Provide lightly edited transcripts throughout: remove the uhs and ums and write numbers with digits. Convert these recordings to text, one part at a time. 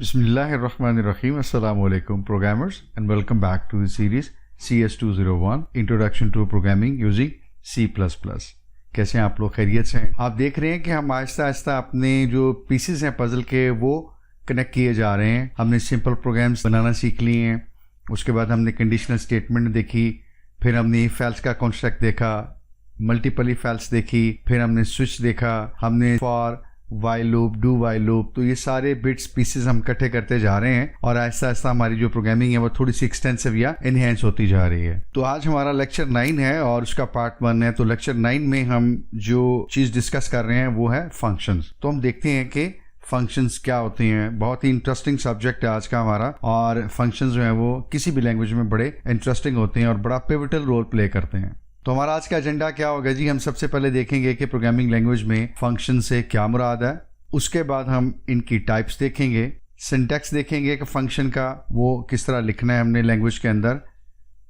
Bismillahirrahmanirrahim. Assalamu alaikum programmers and welcome back to the series CS201 Introduction to Programming using C++. कैसे हैं आप लोग? खैरियत से हैं? आप देख रहे हैं कि हम आहिस्ता आहिस्ता अपने जो पीसेस हैं पजल के वो कनेक्ट किए जा रहे हैं। हमने सिंपल प्रोग्राम्स बनाना सीख लिए हैं, उसके बाद हमने कंडीशनल स्टेटमेंट देखी, फिर हमने इफ एल्स का कॉन्सेप्ट देखा, मल्टीपल इफ एल्स देखी, फिर हमने स्विच देखा, हमने for, while loop, do while loop. तो ये सारे बिट्स पीसेस हम इकट्ठे करते जा रहे हैं और आहिस्ता आहिस्ता हमारी जो प्रोग्रामिंग है वो थोड़ी सी एक्सटेंसिव या एनहेंस होती जा रही है। तो आज हमारा लेक्चर 9 है और उसका पार्ट 1 है। तो लेक्चर 9 में हम जो चीज़ डिस्कस कर रहे हैं वो है फंक्शंस। तो हम देखते हैं कि फंक्शंस क्या होती हैं। बहुत ही इंटरेस्टिंग सब्जेक्ट है आज का हमारा, और फंक्शंस जो है वो किसी भी लैंग्वेज में बड़े इंटरेस्टिंग होते हैं और बड़ा पिवटल रोल प्ले करते हैं। तो हमारा आज का एजेंडा क्या होगा जी? हम सबसे पहले देखेंगे कि प्रोग्रामिंग लैंग्वेज में फंक्शन से क्या मुराद है। उसके बाद हम इनकी टाइप्स देखेंगे, सिंटैक्स देखेंगे कि फंक्शन का वो किस तरह लिखना है हमने लैंग्वेज के अंदर।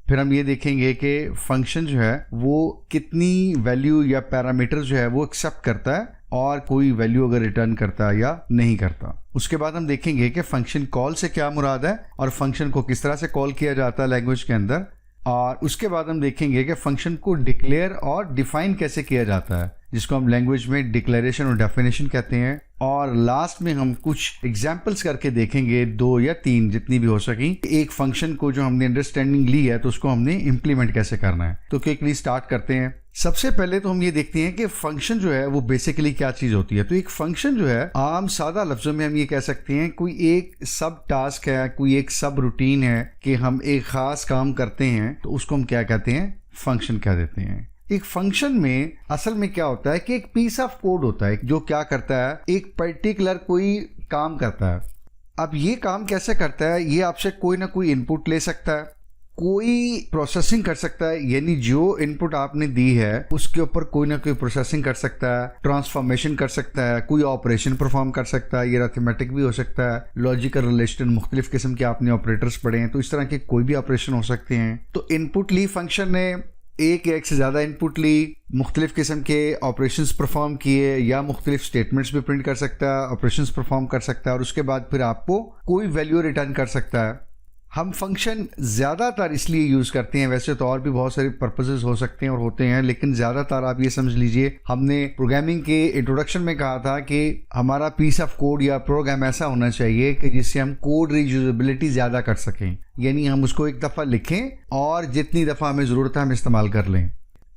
फिर हम ये देखेंगे कि फंक्शन जो है वो कितनी वैल्यू या पैरामीटर जो है वो एक्सेप्ट करता है और कोई वैल्यू अगर रिटर्न करता है या नहीं करता। उसके बाद हम देखेंगे कि फंक्शन कॉल से क्या मुराद है और फंक्शन को किस तरह से कॉल किया जाता है लैंग्वेज के अंदर। और उसके बाद हम देखेंगे कि फंक्शन को डिक्लेयर और डिफाइन कैसे किया जाता है, जिसको हम लैंग्वेज में डिक्लेरेशन और डेफिनेशन कहते हैं। और लास्ट में हम कुछ एग्जाम्पल्स करके देखेंगे, 2 या 3 जितनी भी हो सकी, एक फंक्शन को जो हमने अंडरस्टैंडिंग ली है तो उसको हमने इम्प्लीमेंट कैसे करना है। तो क्विकली स्टार्ट करते हैं। सबसे पहले तो हम ये देखते हैं कि फंक्शन जो है वो बेसिकली क्या चीज होती है। तो एक फंक्शन जो है आम सादा लफ्जों में हम ये कह सकते हैं कोई एक सब टास्क है, कोई एक सब रूटीन है कि हम एक खास काम करते हैं, तो उसको हम क्या कहते हैं? फंक्शन कह देते हैं। एक फंक्शन में असल में क्या होता है कि एक पीस ऑफ कोड होता है जो क्या करता है, एक पर्टिकुलर कोई काम करता है। अब ये काम कैसे करता है? ये आपसे कोई ना कोई इनपुट ले सकता है, कोई प्रोसेसिंग कर सकता है, यानी जो इनपुट आपने दी है उसके ऊपर कोई ना कोई प्रोसेसिंग कर सकता है, ट्रांसफॉर्मेशन कर सकता है, कोई ऑपरेशन परफॉर्म कर सकता है। ये अरिथमेटिक भी हो सकता है, लॉजिकल रिलेशन, मुख्तलिफ किस्म के आपने ऑपरेटर्स पढ़े हैं, तो इस तरह के कोई भी ऑपरेशन हो सकते हैं। तो इनपुट ली फंक्शन ने, एक या एक से ज़्यादा इनपुट ली, मुख्तलिफ किस्म के ऑपरेशंस परफॉर्म किए या मुख्तलिफ स्टेटमेंट्स भी प्रिंट कर सकता है, ऑपरेशंस परफॉर्म कर सकता है और उसके बाद फिर आपको कोई वैल्यू रिटर्न कर सकता है। हम फंक्शन ज़्यादातर इसलिए यूज़ करते हैं, वैसे तो और भी बहुत सारे पर्पसेस हो सकते हैं और होते हैं, लेकिन ज़्यादातर आप ये समझ लीजिए, हमने प्रोग्रामिंग के इंट्रोडक्शन में कहा था कि हमारा पीस ऑफ कोड या प्रोग्राम ऐसा होना चाहिए कि जिससे हम कोड रीयूजेबिलिटी ज़्यादा कर सकें, यानी हम उसको एक दफ़ा लिखें और जितनी दफ़ा हमें ज़रूरत है हम इस्तेमाल कर लें।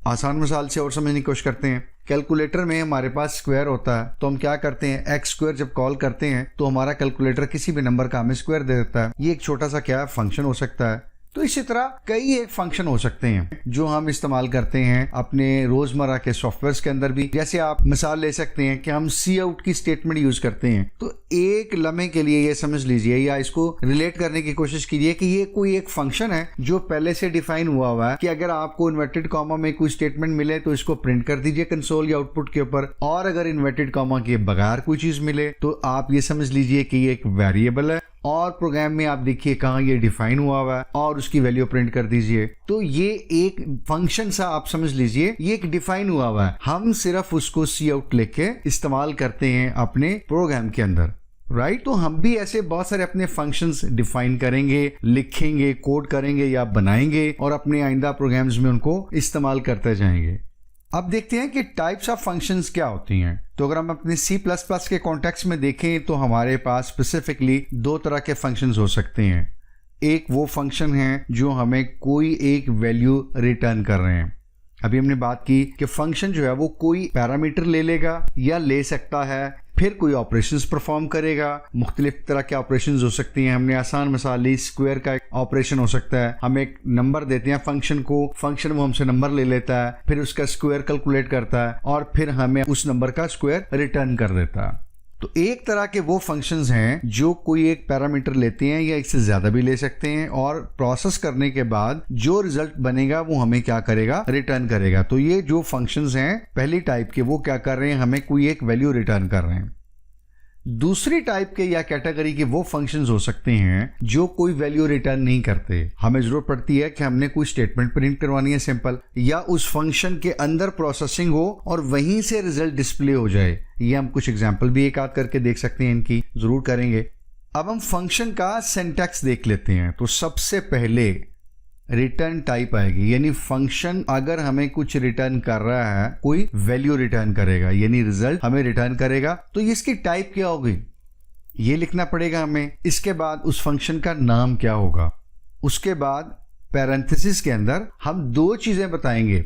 आसान मिसाल से और समझने की कोशिश करते हैं। कैलकुलेटर में हमारे पास स्क्वायर होता है, तो हम क्या करते हैं, एक्स स्क्वायर जब कॉल करते हैं तो हमारा कैलकुलेटर किसी भी नंबर का हमें स्क्वायर दे देता है। ये एक छोटा सा क्या फंक्शन हो सकता है। तो इसी तरह कई एक फंक्शन हो सकते हैं जो हम इस्तेमाल करते हैं अपने रोजमर्रा के सॉफ्टवेयर के अंदर भी। जैसे आप मिसाल ले सकते हैं कि हम सी आउट की स्टेटमेंट यूज करते हैं, तो एक लम्हे के लिए ये समझ लीजिए या इसको रिलेट करने की कोशिश कीजिए कि ये कोई एक फंक्शन है जो पहले से डिफाइन हुआ है कि अगर आपको इन्वर्टेड कॉमा में कोई स्टेटमेंट मिले तो इसको प्रिंट कर दीजिए कंसोल या आउटपुट के ऊपर, और अगर इन्वर्टेड कॉमा के बगैर कोई चीज मिले तो आप ये समझ लीजिए कि ये एक वेरिएबल है और प्रोग्राम में आप देखिए कहाँ ये डिफाइन हुआ है और उसकी वैल्यू प्रिंट कर दीजिए। तो ये एक फंक्शन सा आप समझ लीजिए, ये एक डिफाइन हुआ है, हम सिर्फ उसको सी आउट लेके इस्तेमाल करते हैं अपने प्रोग्राम के अंदर, राइट। तो हम भी ऐसे बहुत सारे अपने फंक्शंस डिफाइन करेंगे, लिखेंगे, कोड करेंगे या बनाएंगे और अपने आइंदा प्रोग्राम्स में उनको इस्तेमाल करते जाएंगे। अब देखते हैं कि टाइप्स ऑफ फंक्शंस क्या होती हैं। तो अगर हम अपने C++ के कॉन्टेक्स्ट में देखें तो हमारे पास स्पेसिफिकली 2 तरह के फंक्शंस हो सकते हैं। एक वो फंक्शन है जो हमें कोई एक वैल्यू रिटर्न कर रहे हैं। अभी हमने बात की कि फंक्शन जो है वो कोई पैरामीटर ले लेगा या ले सकता है, फिर कोई ऑपरेशंस परफॉर्म करेगा। मुख्तलिफ तरह के ऑपरेशंस हो सकती हैं। हमने आसान मिसाल ली, स्क्वायर का एक ऑपरेशन हो सकता है। हम एक नंबर देते हैं फंक्शन को, फंक्शन वो हमसे नंबर ले लेता है, फिर उसका स्क्वायर कैलकुलेट करता है और फिर हमें उस नंबर का स्क्वायर रिटर्न कर देता है। तो एक तरह के वो फंक्शंस हैं जो कोई एक पैरामीटर लेते हैं या इससे ज्यादा भी ले सकते हैं और प्रोसेस करने के बाद जो रिजल्ट बनेगा वो हमें क्या करेगा, रिटर्न करेगा। तो ये जो फंक्शंस हैं पहली टाइप के, वो क्या कर रहे हैं, हमें कोई एक वैल्यू रिटर्न कर रहे हैं। दूसरी टाइप के या कैटेगरी के वो फंक्शंस हो सकते हैं जो कोई वैल्यू रिटर्न नहीं करते। हमें जरूरत पड़ती है कि हमने कोई स्टेटमेंट प्रिंट करवानी है सिंपल, या उस फंक्शन के अंदर प्रोसेसिंग हो और वहीं से रिजल्ट डिस्प्ले हो जाए। ये हम कुछ एग्जांपल भी एक आध करके देख सकते हैं, इनकी जरूर करेंगे। अब हम फंक्शन का सिंटैक्स देख लेते हैं। तो सबसे पहले रिटर्न टाइप आएगी, यानी फंक्शन अगर हमें कुछ रिटर्न कर रहा है, कोई वैल्यू रिटर्न करेगा, यानी रिजल्ट हमें रिटर्न करेगा, तो इसकी टाइप क्या होगी ये लिखना पड़ेगा हमें। इसके बाद उस फंक्शन का नाम क्या होगा। उसके बाद पैरेंथेसिस के अंदर हम दो चीजें बताएंगे,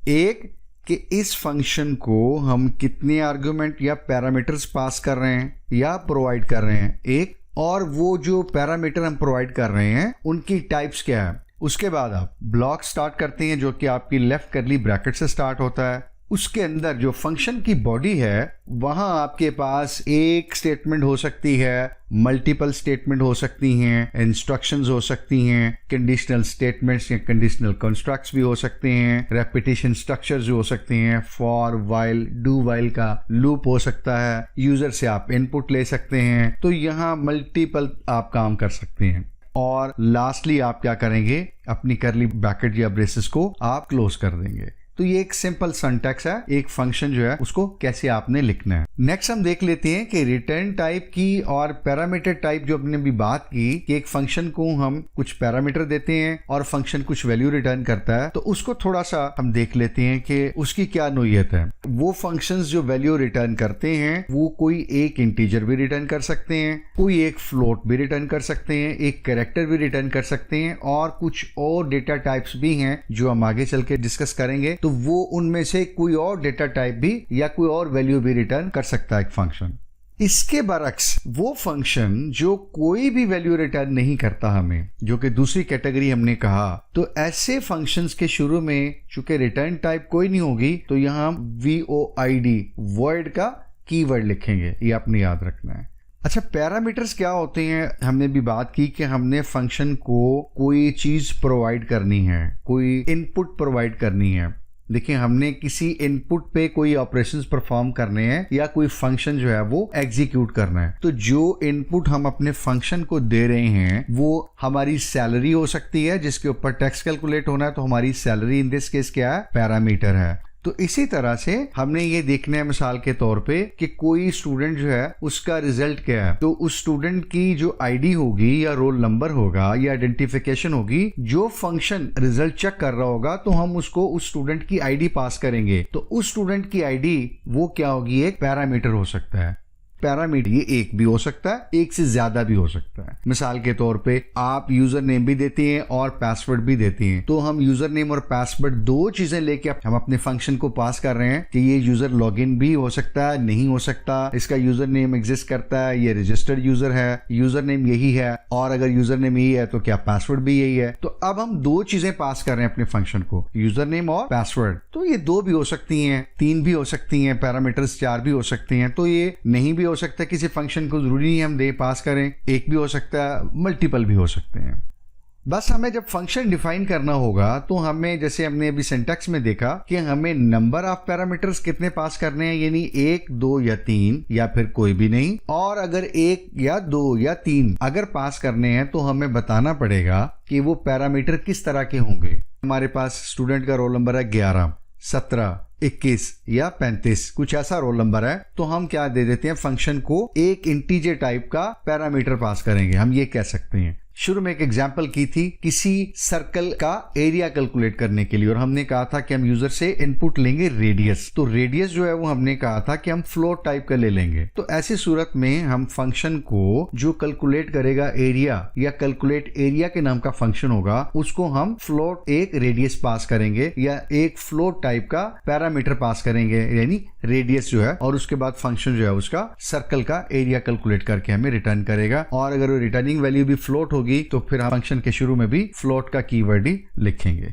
एक कि इस फंक्शन को हम कितने आर्गुमेंट या पैरामीटर्स पास कर रहे हैं या प्रोवाइड कर रहे हैं, एक, और वो जो पैरामीटर हम प्रोवाइड कर रहे हैं उनकी टाइप्स क्या है। उसके बाद आप ब्लॉक स्टार्ट करते हैं जो कि आपकी लेफ्ट कर्ली ब्रैकेट से स्टार्ट होता है। उसके अंदर जो फंक्शन की बॉडी है वहां आपके पास एक स्टेटमेंट हो सकती है, मल्टीपल स्टेटमेंट हो सकती हैं, इंस्ट्रक्शंस हो सकती हैं, कंडीशनल स्टेटमेंट्स या कंडीशनल कंस्ट्रक्ट्स भी हो सकते हैं, रेपिटेशन स्ट्रक्चर्स हो सकते हैं, फॉर, व्हाइल, डू व्हाइल का लूप हो सकता है, यूजर से आप इनपुट ले सकते हैं। तो यहाँ मल्टीपल आप काम कर सकते हैं। और लास्टली आप क्या करेंगे, अपनी कर्ली ब्रैकेट या ब्रेसेस को आप क्लोज कर देंगे। तो ये एक सिंपल सिंटैक्स है, एक फंक्शन जो है उसको कैसे आपने लिखना है। नेक्स्ट हम देख लेते हैं कि रिटर्न टाइप की और पैरामीटर टाइप जो हमने अभी बात की कि एक फंक्शन को हम कुछ पैरामीटर देते हैं और फंक्शन कुछ वैल्यू रिटर्न करता है, तो उसको थोड़ा सा हम देख लेते हैं कि उसकी क्या नोयत है। वो फंक्शंस जो वैल्यू रिटर्न करते हैं वो कोई एक इंटीजर भी रिटर्न कर सकते हैं, कोई एक फ्लोट भी रिटर्न कर सकते हैं, एक कैरेक्टर भी रिटर्न कर सकते हैं, और कुछ और डेटा टाइप्स भी हैं जो हम आगे चल के डिस्कस करेंगे। तो वो उनमें से कोई और डेटा टाइप भी या कोई और वैल्यू भी रिटर्न कर सकता है एक फंक्शन। इसके बरक्स वो फंक्शन जो कोई भी वैल्यू रिटर्न नहीं करता हमें, जो कि दूसरी कैटेगरी हमने कहा, तो ऐसे फंक्शंस के शुरू में चूंकि रिटर्न टाइप कोई नहीं होगी तो यहां void void का कीवर्ड लिखेंगे, ये आपने याद रखना है। अच्छा, पैरामीटर्स क्या होते हैं, हमने भी बात की कि हमने फंक्शन को कोई चीज प्रोवाइड करनी है, कोई इनपुट प्रोवाइड करनी है। देखिए, हमने किसी इनपुट पे कोई ऑपरेशंस परफॉर्म करने हैं या कोई फंक्शन जो है वो एग्जीक्यूट करना है, तो जो इनपुट हम अपने फंक्शन को दे रहे हैं वो हमारी सैलरी हो सकती है, जिसके ऊपर टैक्स कैलकुलेट होना है, तो हमारी सैलरी इन दिस केस क्या है, पैरामीटर है। तो इसी तरह से हमने ये देखना है मिसाल के तौर पे कि कोई स्टूडेंट जो है उसका रिजल्ट क्या है, तो उस स्टूडेंट की जो आईडी होगी या रोल नंबर होगा या आइडेंटिफिकेशन होगी, जो फंक्शन रिजल्ट चेक कर रहा होगा तो हम उसको उस स्टूडेंट की आईडी पास करेंगे। तो उस स्टूडेंट की आईडी वो क्या होगी, एक पैरामीटर हो सकता है। पैरामीटर ये एक भी हो सकता है, एक से ज्यादा भी हो सकता है। मिसाल के तौर पे आप यूजर नेम भी देते हैं और पासवर्ड भी देते हैं, तो हम यूजर नेम और पासवर्ड दो चीजें लेके हम अपने फंक्शन को पास कर रहे हैं कि ये यूजर लॉगिन भी हो सकता है, नहीं हो सकता, इसका यूजर नेम एग्जिस्ट करता है, ये रजिस्टर्ड यूजर है, यूजर नेम यही है, और अगर यूजर नेम यही है तो क्या पासवर्ड भी यही है। तो अब हम दो चीजें पास कर रहे हैं अपने फंक्शन को, यूजर नेम और पासवर्ड। तो ये दो भी हो सकती हैं, तीन भी हो सकती हैं, पैरामीटर्स चार भी हो सकते हैं, तो ये नहीं भी हो सकता है किसी फंक्शन को, जरूरी नहीं हम दे पास करें, एक भी हो सकता है, मल्टीपल भी हो सकते हैं। बस हमें जब फंक्शन डिफाइन करना होगा तो हमें, जैसे हमने अभी सिंटैक्स में देखा कि हमें नंबर ऑफ पैरामीटर्स कितने पास करने हैं, यानी एक, दो या तीन, या फिर कोई भी नहीं। और अगर एक या दो या तीन अगर पास करने हैं तो हमें बताना पड़ेगा कि वो पैरामीटर किस तरह के होंगे। हमारे पास स्टूडेंट का रोल नंबर है 11, 17, 21 या 35, कुछ ऐसा रोल नंबर है, तो हम क्या दे देते हैं, फंक्शन को एक इंटीजर टाइप का पैरामीटर पास करेंगे। हम ये कह सकते हैं, शुरू में एक एग्जांपल की थी किसी सर्कल का एरिया कैलकुलेट करने के लिए, और हमने कहा था कि हम यूजर से इनपुट लेंगे रेडियस। तो रेडियस जो है वो हमने कहा था कि हम फ्लोट टाइप का ले लेंगे। तो ऐसी सूरत में हम फंक्शन को जो कैलकुलेट करेगा एरिया या कैलकुलेट एरिया के नाम का फंक्शन होगा, उसको हम फ्लोट एक रेडियस पास करेंगे या एक फ्लोट टाइप का पैरामीटर पास करेंगे, यानी रेडियस जो है, और उसके बाद फंक्शन जो है उसका सर्कल का एरिया कैलकुलेट करके हमें रिटर्न करेगा। और अगर वो रिटर्निंग वैल्यू भी फ्लोट होगी तो फिर हम फंक्शन के शुरू में भी फ्लोट का कीवर्ड ही लिखेंगे।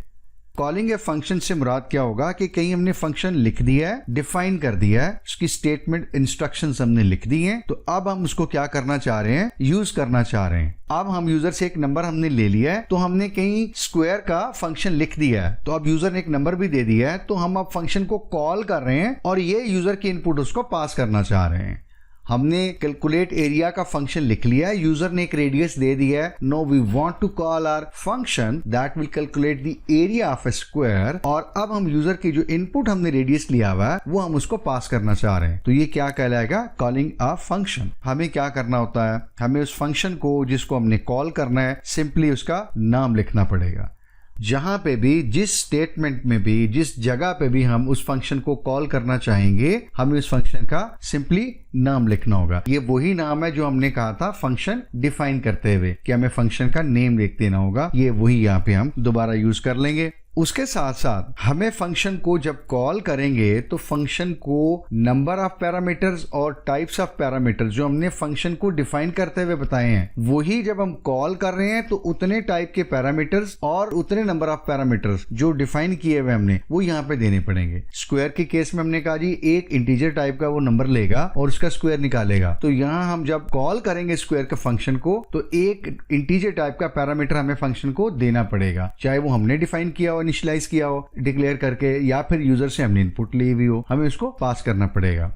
कॉलिंग ए फंक्शन से मुराद क्या होगा कि कहीं हमने फंक्शन लिख दिया है, डिफाइन कर दिया है, उसकी स्टेटमेंट इंस्ट्रक्शंस हमने लिख दी हैं, तो अब हम उसको क्या करना चाह रहे हैं, यूज करना चाह रहे हैं। अब हम यूजर से एक नंबर हमने ले लिया है, तो हमने कहीं स्क्वायर का फंक्शन लिख दिया है, तो अब यूजर ने एक नंबर भी दे दिया है, तो हम अब फंक्शन को कॉल कर रहे हैं और ये यूजर की इनपुट उसको पास करना चाह रहे हैं। हमने कैलकुलेट एरिया का फंक्शन लिख लिया है, यूजर ने एक रेडियस दे दिया है। No we want to call our function that will calculate the area of a square, और अब हम यूजर की जो इनपुट हमने रेडियस लिया हुआ है वो हम उसको पास करना चाह रहे हैं। तो ये क्या कहलाएगा? Calling a function. हमें क्या करना होता है? हमें उस फंक्शन को जिसको हमने कॉल करना है सिंपली उसका नाम लिखना पड़ेगा। जहां पे भी, जिस स्टेटमेंट में भी, जिस जगह पे भी हम उस फंक्शन को कॉल करना चाहेंगे, हमें उस फंक्शन का सिंपली नाम लिखना होगा। ये वही नाम है जो हमने कहा था फंक्शन डिफाइन करते हुए कि हमें फंक्शन का नेम लिख देना होगा। ये वही यहाँ पे हम दोबारा यूज कर लेंगे। उसके साथ साथ हमें फंक्शन को जब कॉल करेंगे तो फंक्शन को नंबर ऑफ पैरामीटर्स और टाइप्स ऑफ पैरामीटर्स जो हमने फंक्शन को डिफाइन करते हुए बताए हैं, वही जब हम कॉल कर रहे हैं तो उतने टाइप के पैरामीटर्स और उतने नंबर ऑफ पैरामीटर्स जो डिफाइन किए हुए हमने वो यहाँ पे देने पड़ेंगे। स्क्वायर के केस में हमने कहा जी एक इंटीजर टाइप का वो नंबर लेगा और उसका स्क्वायर निकालेगा। तो यहाँ हम जब कॉल करेंगे स्क्वायर के फंक्शन को तो एक इंटीजर टाइप का पैरामीटर हमें फंक्शन को देना पड़ेगा, चाहे वो हमने डिफाइन किया इनिशियलाइज किया हो डिक्लेयर करके या फिर यूजर से हमने इनपुट ली हुई हो, हमें उसको पास करना पड़ेगा।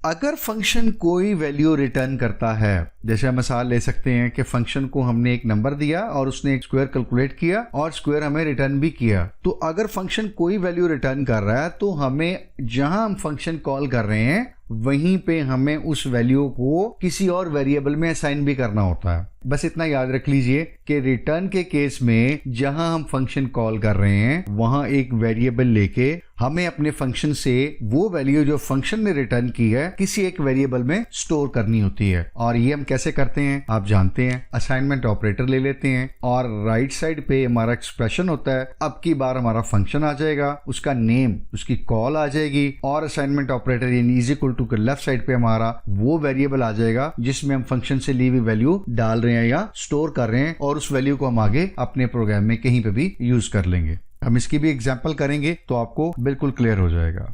अगर फंक्शन कोई वैल्यू रिटर्न करता है, जैसे हम मिसाल ले सकते हैं कि फंक्शन को हमने एक नंबर दिया और उसने एक स्क्वायर कैलकुलेट किया और स्क्वायर हमें रिटर्न भी किया, तो अगर फंक्शन कोई वैल्यू रिटर्न कर रहा है तो हमें जहां हम फंक्शन कॉल कर रहे हैं वहीं पे हमें उस वैल्यू को किसी और वेरिएबल में असाइन भी करना होता है। बस इतना याद रख लीजिए कि रिटर्न के केस में जहां हम फंक्शन कॉल कर रहे हैं वहां एक वेरिएबल लेके हमें अपने फंक्शन से वो वैल्यू जो फंक्शन ने रिटर्न की है किसी एक वेरिएबल में स्टोर करनी होती है। और ये हम कैसे करते हैं आप जानते हैं, असाइनमेंट ऑपरेटर ले लेते हैं और राइट साइड पे हमारा एक्सप्रेशन होता है। अब की बार हमारा फंक्शन आ जाएगा, उसका नेम, उसकी कॉल आ जाएगी और असाइनमेंट ऑपरेटर यानी इज इक्वल टू के लेफ्ट साइड पे हमारा वो वेरिएबल आ जाएगा जिसमें हम फंक्शन से ली हुई वैल्यू डाल रहे हैं या स्टोर कर रहे हैं, और उस वैल्यू को हम आगे अपने प्रोग्राम में कहीं पे भी यूज कर लेंगे। हम इसकी भी एग्जांपल करेंगे तो आपको बिल्कुल क्लियर हो जाएगा।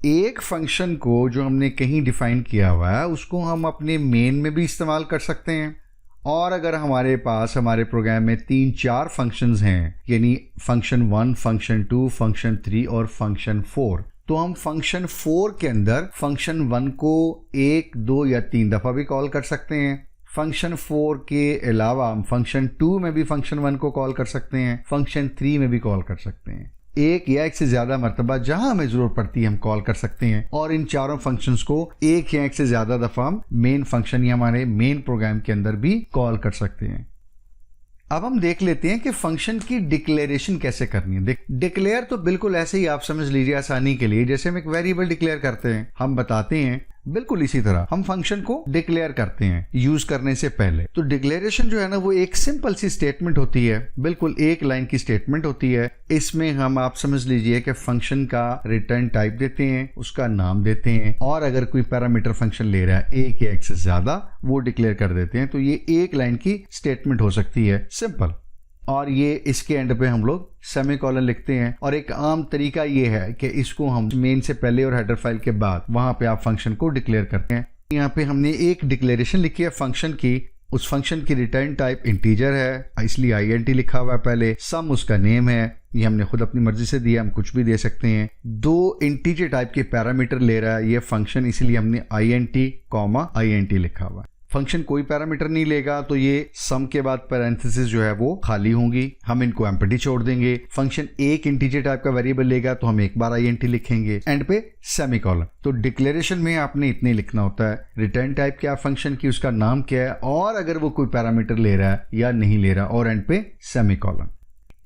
एक फंक्शन को जो हमने कहीं डिफाइन किया हुआ है उसको हम अपने मेन में भी इस्तेमाल कर सकते हैं, और अगर हमारे पास हमारे प्रोग्राम में 3-4 फंक्शंस हैं, यानी फंक्शन 1, फंक्शन 2, फंक्शन 3 और फंक्शन 4, तो हम फंक्शन 4 के अंदर फंक्शन 1 को 1, 2 या 3 दफा भी कॉल कर सकते हैं। फंक्शन 4 के अलावा हम फंक्शन 2 में भी फंक्शन 1 को कॉल कर सकते हैं, फंक्शन 3 में भी कॉल कर सकते हैं। एक या एक से ज्यादा मर्तबा जहां हमें जरूरत पड़ती है हम कॉल कर सकते हैं, और इन चारों फंक्शंस को एक या एक से ज्यादा दफा हम मेन फंक्शन या हमारे मेन प्रोग्राम के अंदर भी कॉल कर सकते हैं। अब हम देख लेते हैं कि फंक्शन की डिक्लेरेशन कैसे करनी है। डिक्लेयर तो बिल्कुल ऐसे ही आप समझ लीजिए आसानी के लिए, जैसे हम एक वेरिएबल डिक्लेयर करते हैं, हम बताते हैं बिल्कुल इसी तरह हम फंक्शन को डिक्लेयर करते हैं यूज करने से पहले। तो डिक्लेरेशन जो है ना वो एक सिंपल सी स्टेटमेंट होती है, बिल्कुल एक लाइन की स्टेटमेंट होती है। इसमें हम आप समझ लीजिए कि फंक्शन का रिटर्न टाइप देते हैं, उसका नाम देते हैं, और अगर कोई पैरामीटर फंक्शन ले रहा है एक या एक से ज्यादा वो डिक्लेयर कर देते हैं। तो ये एक लाइन की स्टेटमेंट हो सकती है सिंपल, और ये इसके एंड पे हम लोग सेमीकोलन लिखते हैं। और एक आम तरीका ये है कि इसको हम मेन से पहले और हेडर फाइल के बाद वहां पे आप फंक्शन को डिक्लेयर करते हैं। यहाँ पे हमने एक डिक्लेरेशन लिखी है फंक्शन की, उस फंक्शन की रिटर्न टाइप इंटीजर है इसलिए INT लिखा हुआ है पहले, सम उसका नेम है, ये हमने खुद अपनी मर्जी से दिया, हम कुछ भी दे सकते हैं। 2 इंटीजर टाइप के पैरामीटर ले रहा है ये फंक्शन, इसलिए हमने INT लिखा हुआ है। फंक्शन कोई पैरामीटर नहीं लेगा तो ये सम के बाद पैरेंथेसिस जो है वो खाली होंगी, हम इनको एम्प्टी छोड़ देंगे। फंक्शन एक इंटीजर टाइप का वेरिएबल लेगा तो हम एक बार INT लिखेंगे, एंड पे सेमीकोलन। तो डिक्लेरेशन में आपने इतने लिखना होता है, रिटर्न टाइप क्या फंक्शन की, उसका नाम क्या है, और अगर वो कोई पैरामीटर ले रहा है या नहीं ले रहा, और एंड पे सेमीकोलन।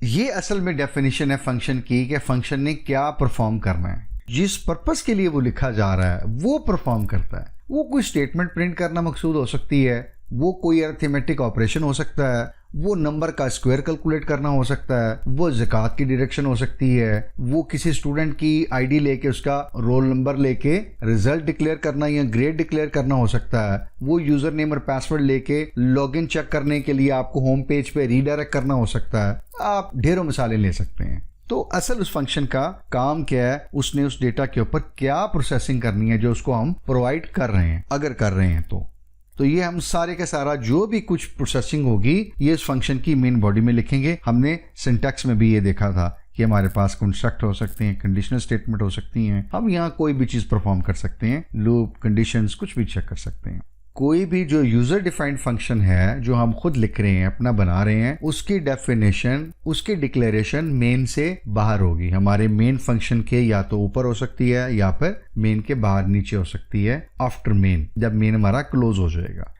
ये असल में डेफिनेशन है फंक्शन की कि फंक्शन ने क्या परफॉर्म करना है, जिस पर्पस के लिए वो लिखा जा रहा है वो परफॉर्म करता है। वो कोई स्टेटमेंट प्रिंट करना मकसूद हो सकती है, वो कोई अरिथमेटिक ऑपरेशन हो सकता है, वो नंबर का स्क्वायर कैलकुलेट करना हो सकता है, वो ज़कात की डायरेक्शन हो सकती है, वो किसी स्टूडेंट की ID लेके उसका रोल नंबर लेके रिजल्ट डिक्लेयर करना या ग्रेड डिक्लेयर करना हो सकता है, वो यूजर नेम और पासवर्ड लेके लॉगिन चेक करने के लिए आपको होम पेज पे रीडायरेक्ट करना हो सकता है। आप ढेरों मिसालें ले सकते हैं। तो असल उस फंक्शन का काम क्या है, उसने उस डेटा के ऊपर क्या प्रोसेसिंग करनी है जो उसको हम प्रोवाइड कर रहे हैं, अगर कर रहे हैं तो ये हम सारे का सारा जो भी कुछ प्रोसेसिंग होगी ये इस फंक्शन की मेन बॉडी में लिखेंगे। हमने सिंटैक्स में भी ये देखा था कि हमारे पास कंस्ट्रक्ट हो सकते हैं, कंडीशनल स्टेटमेंट हो सकती हैं, हम यहाँ कोई भी चीज परफॉर्म कर सकते हैं, लूप, कंडीशंस, कुछ भी चेक कर सकते हैं। कोई भी जो यूजर डिफाइंड फंक्शन है जो हम खुद लिख रहे हैं, अपना बना रहे हैं, उसकी डेफिनेशन, उसकी डिक्लेरेशन मेन से बाहर होगी। हमारे मेन फंक्शन के या तो ऊपर हो सकती है या फिर मेन के बाहर नीचे हो सकती है आफ्टर मेन, जब मेन हमारा क्लोज हो जाएगा।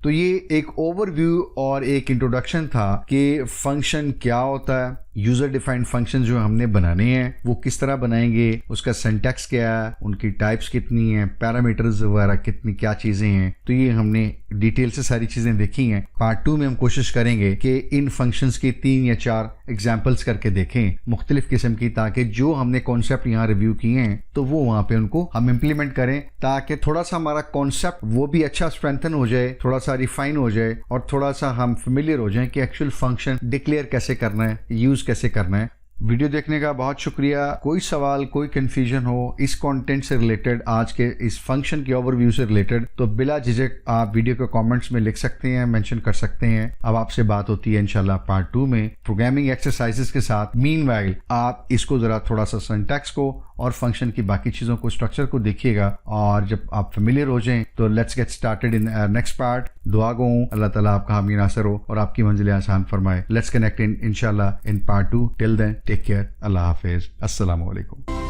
तो ये एक ओवरव्यू और एक इंट्रोडक्शन था कि फंक्शन क्या होता है, यूजर डिफाइंड फंक्शन जो हमने बनाने हैं वो किस तरह बनाएंगे, उसका सिंटैक्स क्या है, उनकी टाइप्स कितनी हैं, पैरामीटर्स वगैरह कितनी क्या चीजें हैं। तो ये हमने डिटेल से सारी चीजें देखी हैं। पार्ट 2 में हम कोशिश करेंगे कि इन फंक्शंस की 3 या 4 एग्जाम्पल्स करके देखें मुख्तलिफ किस्म की, ताकि जो हमने कॉन्सेप्ट यहाँ रिव्यू किए हैं तो वो वहाँ पे उनको हम इम्प्लीमेंट करें, ताकि थोड़ा सा हमारा कॉन्सेप्ट वो भी अच्छा स्ट्रेंथन हो जाए, थोड़ा सा रिफाइन हो जाए और थोड़ा सा हम फेमिलियर हो जाए कि एक्चुअल फंक्शन डिक्लेयर कैसे करना है, यूज कैसे करना है। वीडियो देखने का बहुत शुक्रिया। कोई सवाल, कोई कंफ्यूजन हो इस कंटेंट से रिलेटेड, आज के इस फंक्शन के ओवरव्यू से रिलेटेड, तो बिला झिझक आप वीडियो के कमेंट्स में लिख सकते हैं, मेंशन कर सकते हैं। अब आपसे बात होती है इंशाल्लाह पार्ट 2 में प्रोग्रामिंग एक्सरसाइजेस के साथ। मीनवाइल आप इसको जरा थोड़ा सा सिंटैक्स को और फंक्शन की बाकी चीजों को, स्ट्रक्चर को देखिएगा, और जब आप फेमिलियर हो जाएं तो let's get started in next part. दुआ गो हूं अल्लाह ताला आपका हामी नासर हो और आपकी मंजिलें आसान फरमाए। लेट्स कनेक्ट इंशाल्लाह in part 2। Till then take care, अल्लाह हाफिज, अस्सलाम वालेकुम।